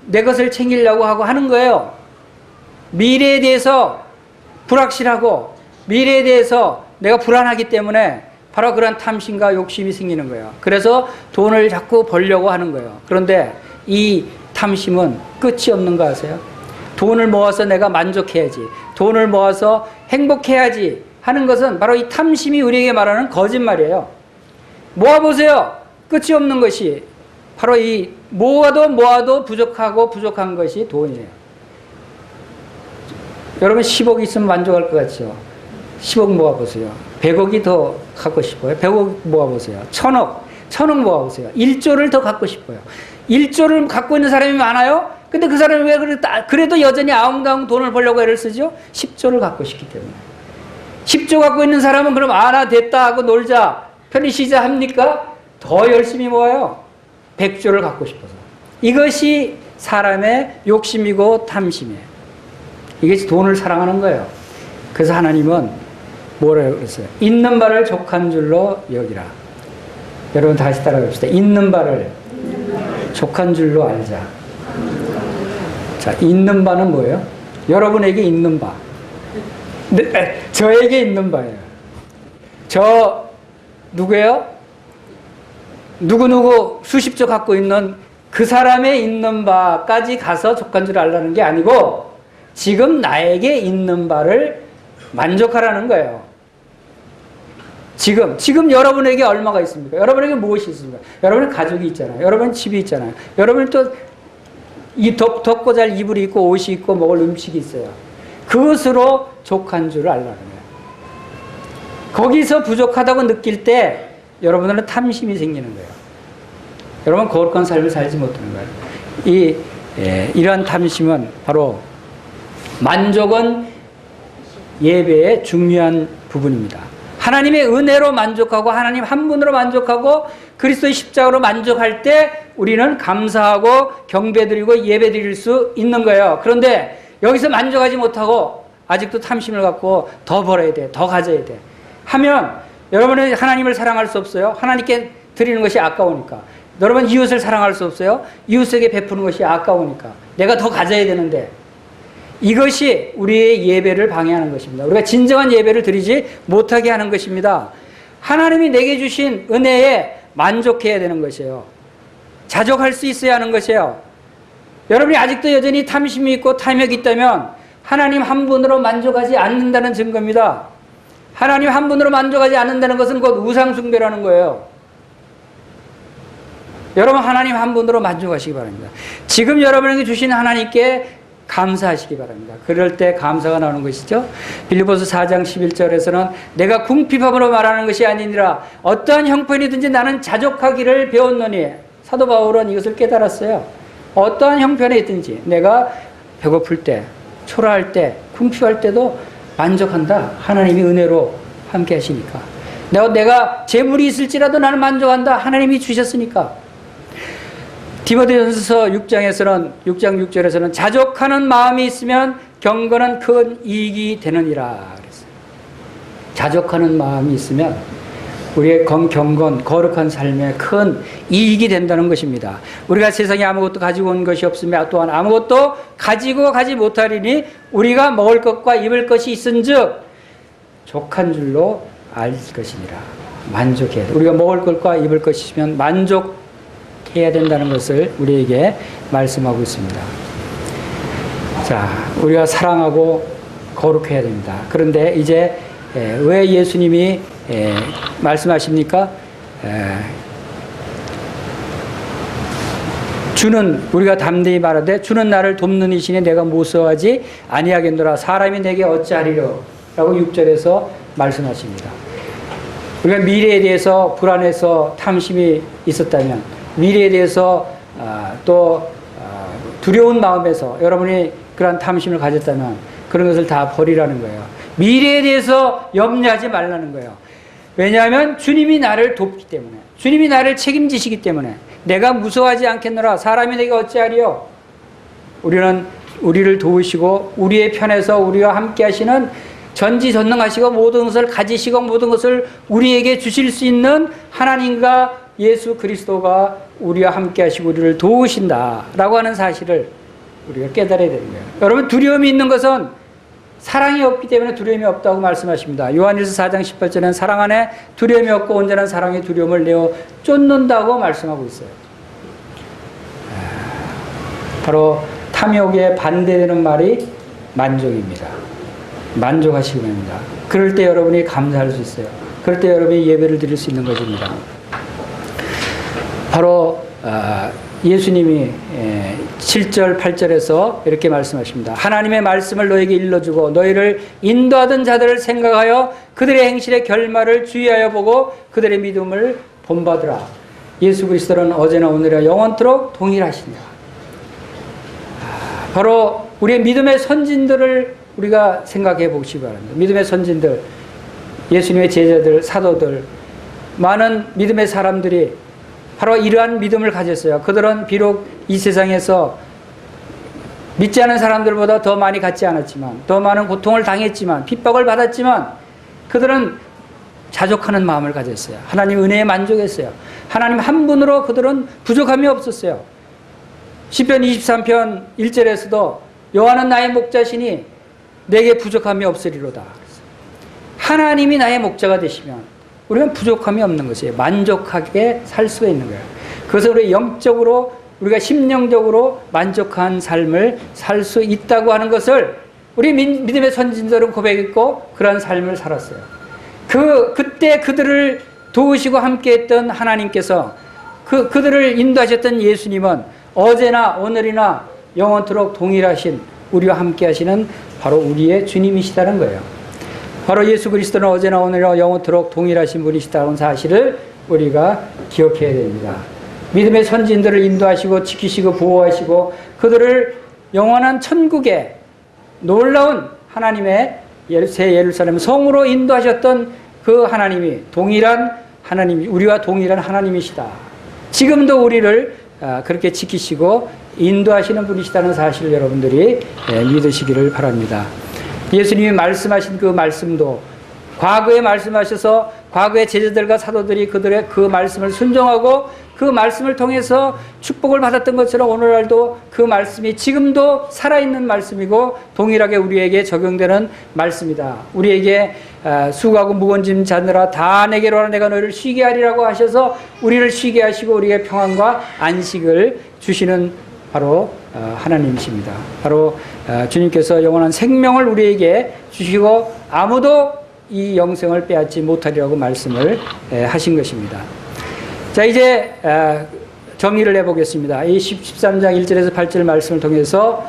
내 것을 챙기려고 하고 하는 거예요. 미래에 대해서 불확실하고 미래에 대해서 내가 불안하기 때문에 바로 그런 탐심과 욕심이 생기는 거예요. 그래서 돈을 자꾸 벌려고 하는 거예요. 그런데 이 탐심은 끝이 없는 거 아세요? 돈을 모아서 내가 만족해야지, 돈을 모아서 행복해야지 하는 것은 바로 이 탐심이 우리에게 말하는 거짓말이에요. 모아보세요. 끝이 없는 것이 바로 이 모아도 부족하고 부족한 것이 돈이에요. 여러분 10억 있으면 만족할 것 같죠? 10억 모아보세요. 100억이 더 갖고 싶어요. 100억 모아보세요. 1000억 모아보세요. 1조를 더 갖고 싶어요. 1조를 갖고 있는 사람이 많아요? 근데 그 사람이 왜 그래도 여전히 아웅다웅 돈을 벌려고 애를 쓰죠? 10조를 갖고 싶기 때문에. 10조 갖고 있는 사람은 그럼 나 됐다 하고 놀자, 편히 쉬자 합니까? 더 열심히 모아요. 100조를 갖고 싶어서. 이것이 사람의 욕심이고 탐심이에요. 이게 돈을 사랑하는 거예요. 그래서 하나님은 뭐라고 그랬어요? 있는 바를 족한 줄로 여기라. 여러분 다시 따라갑시다. 있는 바를 족한 줄로 알자. 자, 있는 바는 뭐예요? 여러분에게 있는 바. 저에게 있는 바예요. 저 누구예요? 누구누구 수십조 갖고 있는 그 사람의 있는 바까지 가서 족한 줄 알라는 게 아니고 지금 나에게 있는 바를 만족하라는 거예요. 지금 여러분에게 얼마가 있습니까? 여러분에게 무엇이 있습니까? 여러분의 가족이 있잖아요. 여러분 집이 있잖아요. 여러분 또 덥고 잘 이불이 있고 옷이 있고 먹을 음식이 있어요. 그것으로 족한 줄 알라는 거예요. 거기서 부족하다고 느낄 때 여러분들은 탐심이 생기는 거예요. 여러분 거룩한 삶을 살지 못하는 거예요. 이러한 탐심은 바로 만족은 예배의 중요한 부분입니다. 하나님의 은혜로 만족하고 하나님 한 분으로 만족하고 그리스도의 십자가로 만족할 때 우리는 감사하고 경배드리고 예배드릴 수 있는 거예요. 그런데 여기서 만족하지 못하고 아직도 탐심을 갖고 더 벌어야 돼, 더 가져야 돼 하면 여러분은 하나님을 사랑할 수 없어요. 하나님께 드리는 것이 아까우니까. 여러분 이웃을 사랑할 수 없어요. 이웃에게 베푸는 것이 아까우니까. 내가 더 가져야 되는데 이것이 우리의 예배를 방해하는 것입니다. 우리가 진정한 예배를 드리지 못하게 하는 것입니다. 하나님이 내게 주신 은혜에 만족해야 되는 것이에요. 자족할 수 있어야 하는 것이에요. 여러분이 아직도 여전히 탐심이 있고 탐욕이 있다면 하나님 한 분으로 만족하지 않는다는 증거입니다. 하나님 한 분으로 만족하지 않는다는 것은 곧 우상숭배라는 거예요. 여러분 하나님 한 분으로 만족하시기 바랍니다. 지금 여러분에게 주신 하나님께 감사하시기 바랍니다. 그럴 때 감사가 나오는 것이죠. 빌립보서 4장 11절에서는 내가 궁핍함으로 말하는 것이 아니니라 어떠한 형편이든지 나는 자족하기를 배웠노니 사도 바울은 이것을 깨달았어요. 어떠한 형편에 있든지 내가 배고플 때, 초라할 때, 궁핍할 때도 만족한다. 하나님이 은혜로 함께 하시니까. 내가 재물이 있을지라도 나는 만족한다. 하나님이 주셨으니까. 디모데전서 6장 6절에서는 자족하는 마음이 있으면 경건은 큰 이익이 되느니라 그랬어요. 자족하는 마음이 있으면 우리의 경건, 거룩한 삶에 큰 이익이 된다는 것입니다. 우리가 세상에 아무것도 가지고 온 것이 없으며 또한 아무것도 가지고 가지 못하리니 우리가 먹을 것과 입을 것이 있은즉 족한 줄로 알 것이니라. 만족해야 돼. 우리가 먹을 것과 입을 것이 있으면 만족해야 된다는 것을 우리에게 말씀하고 있습니다. 자, 우리가 사랑하고 거룩해야 됩니다. 그런데 이제 왜 예수님이 말씀하십니까? 주는 우리가 담대히 말하되 주는 나를 돕는 이시니 내가 무서워하지 아니하겠노라. 사람이 내게 어찌하리요? 라고 6절에서 말씀하십니다. 우리가 미래에 대해서 불안해서 탐심이 있었다면 미래에 대해서 또 두려운 마음에서 여러분이 그런 탐심을 가졌다면 그런 것을 다 버리라는 거예요. 미래에 대해서 염려하지 말라는 거예요. 왜냐하면 주님이 나를 돕기 때문에 주님이 나를 책임지시기 때문에 내가 무서워하지 않겠노라. 사람이 내게 어찌하리요? 우리는 우리를 도우시고 우리의 편에서 우리와 함께 하시는 전지전능하시고 모든 것을 가지시고 모든 것을 우리에게 주실 수 있는 하나님과 예수 그리스도가 우리와 함께 하시고 우리를 도우신다라고 하는 사실을 우리가 깨달아야 되는 거예요. 여러분 두려움이 있는 것은 사랑이 없기 때문에 두려움이 없다고 말씀하십니다. 요한일서 4장 18절에는 사랑 안에 두려움이 없고 온전한 사랑의 두려움을 내어 쫓는다고 말씀하고 있어요. 바로 탐욕에 반대되는 말이 만족입니다. 만족하시기 바랍니다. 그럴 때 여러분이 감사할 수 있어요. 그럴 때 여러분이 예배를 드릴 수 있는 것입니다. 바로 예수님이 7절 8절에서 이렇게 말씀하십니다. 하나님의 말씀을 너에게 일러주고 너희를 인도하던 자들을 생각하여 그들의 행실의 결말을 주의하여 보고 그들의 믿음을 본받으라. 예수 그리스도는 어제나 오늘이나 영원토록 동일하시니라. 바로 우리의 믿음의 선진들을 우리가 생각해 보시기 바랍니다. 믿음의 선진들, 예수님의 제자들, 사도들, 많은 믿음의 사람들이 바로 이러한 믿음을 가졌어요. 그들은 비록 이 세상에서 믿지 않은 사람들보다 더 많이 갖지 않았지만, 더 많은 고통을 당했지만, 핍박을 받았지만, 그들은 자족하는 마음을 가졌어요. 하나님 은혜에 만족했어요. 하나님 한 분으로 그들은 부족함이 없었어요. 시편 23편 1절에서도 여호와는 나의 목자시니 내게 부족함이 없으리로다. 하나님이 나의 목자가 되시면 우리는 부족함이 없는 것이에요. 만족하게 살 수가 있는 거예요. 그래서 우리 영적으로 우리가 심령적으로 만족한 삶을 살 수 있다고 하는 것을 우리 믿음의 선진들은 고백했고 그런 삶을 살았어요. 그때 그들을 도우시고 함께했던 하나님께서 그들을 인도하셨던 예수님은 어제나 오늘이나 영원토록 동일하신 우리와 함께하시는 바로 우리의 주님이시다는 거예요. 바로 예수 그리스도는 어제나 오늘이나 영원토록 동일하신 분이시다는 사실을 우리가 기억해야 됩니다. 믿음의 선진들을 인도하시고 지키시고 보호하시고 그들을 영원한 천국에 놀라운 하나님의 새 예루살렘 성으로 인도하셨던 그 하나님이 동일한 하나님, 우리와 동일한 하나님이시다. 지금도 우리를 그렇게 지키시고 인도하시는 분이시다는 사실을 여러분들이 믿으시기를 바랍니다. 예수님이 말씀하신 그 말씀도 과거에 말씀하셔서 과거의 제자들과 사도들이 그들의 그 말씀을 순종하고 그 말씀을 통해서 축복을 받았던 것처럼 오늘날도 그 말씀이 지금도 살아있는 말씀이고 동일하게 우리에게 적용되는 말씀이다. 우리에게 수고하고 무거운 짐 졌느라 다 내게로 와라 내가 너희를 쉬게 하리라고 하셔서 우리를 쉬게 하시고 우리의 평안과 안식을 주시는 바로 하나님이십니다. 바로 주님께서 영원한 생명을 우리에게 주시고 아무도 이 영생을 빼앗지 못하리라고 말씀을 하신 것입니다. 자, 이제 정리를 해보겠습니다. 이 13장 1절에서 8절 말씀을 통해서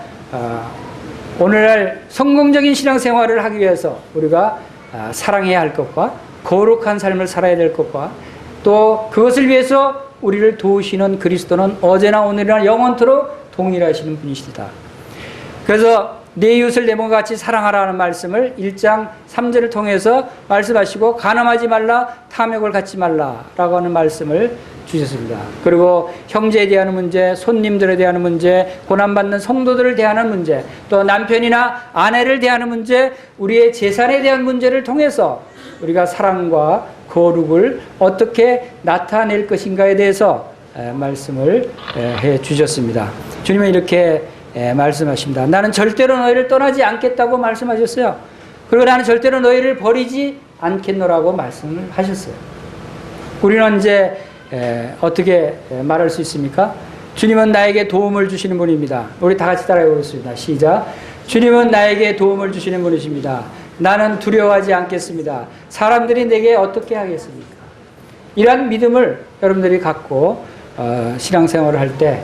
오늘날 성공적인 신앙생활을 하기 위해서 우리가 사랑해야 할 것과 거룩한 삶을 살아야 될 것과 또 그것을 위해서 우리를 도우시는 그리스도는 어제나 오늘이나 영원토록 동일하시는 분이시다. 그래서 내 이웃을 내 몸과 같이 사랑하라는 말씀을 1장 3절을 통해서 말씀하시고 간음하지 말라, 탐욕을 갖지 말라라고 하는 말씀을 주셨습니다. 그리고 형제에 대한 문제, 손님들에 대한 문제, 고난받는 성도들을 대하는 문제, 또 남편이나 아내를 대하는 문제, 우리의 재산에 대한 문제를 통해서 우리가 사랑과 거룩을 어떻게 나타낼 것인가에 대해서 말씀을 해 주셨습니다. 주님은 이렇게 말씀하십니다. 나는 절대로 너희를 떠나지 않겠다고 말씀하셨어요. 그리고 나는 절대로 너희를 버리지 않겠노라고 말씀을 하셨어요. 우리는 이제 어떻게 말할 수 있습니까? 주님은 나에게 도움을 주시는 분입니다. 우리 다 같이 따라해 보겠습니다. 시작. 주님은 나에게 도움을 주시는 분이십니다. 나는 두려워하지 않겠습니다. 사람들이 내게 어떻게 하겠습니까? 이러한 믿음을 여러분들이 갖고 신앙생활을 할 때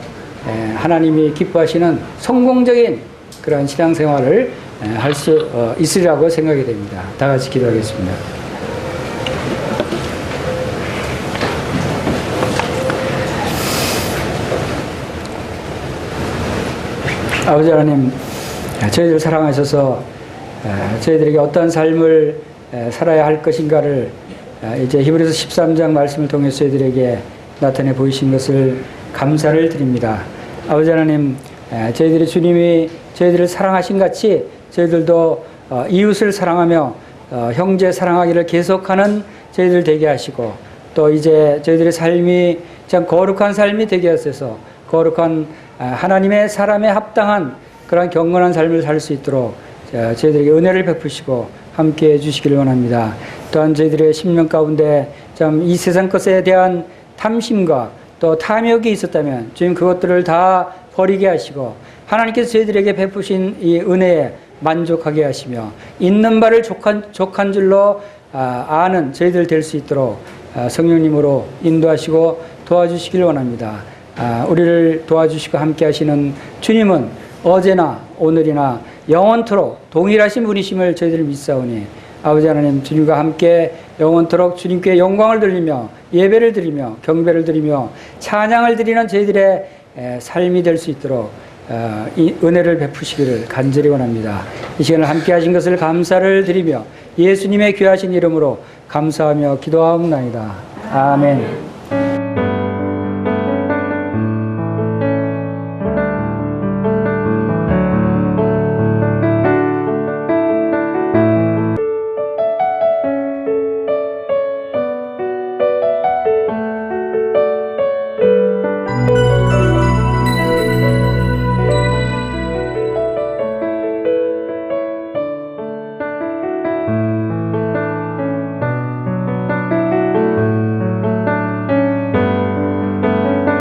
하나님이 기뻐하시는 성공적인 그런 신앙생활을 할 수 있으리라고 생각이 됩니다. 다 같이 기도하겠습니다. 아버지 하나님, 저희들 사랑하셔서 저희들에게 어떤 삶을 살아야 할 것인가를 이제 히브리서 13장 말씀을 통해서 저희들에게 나타내 보이신 것을 감사를 드립니다. 아버지 하나님, 저희들이 주님이 저희들을 사랑하신 같이 저희들도 이웃을 사랑하며 형제 사랑하기를 계속하는 저희들 되게 하시고 또 이제 저희들의 삶이 참 거룩한 삶이 되게 하셔서 거룩한 하나님의 사람에 합당한 그런 경건한 삶을 살 수 있도록 저희들에게 은혜를 베푸시고 함께 해주시기를 원합니다. 또한 저희들의 심령 가운데 참 이 세상 것에 대한 탐심과 또 탐욕이 있었다면 주님 그것들을 다 버리게 하시고 하나님께서 저희들에게 베푸신 이 은혜에 만족하게 하시며 있는 바를 족한 줄로 아는 저희들 될 수 있도록 성령님으로 인도하시고 도와주시길 원합니다. 우리를 도와주시고 함께 하시는 주님은 어제나 오늘이나 영원토록 동일하신 분이심을 저희들 믿사오니 아버지 하나님 주님과 함께 영원토록 주님께 영광을 드리며 예배를 드리며 경배를 드리며 찬양을 드리는 저희들의 삶이 될 수 있도록 이 은혜를 베푸시기를 간절히 원합니다. 이 시간을 함께 하신 것을 감사를 드리며 예수님의 귀하신 이름으로 감사하며 기도하옵나이다. 아멘.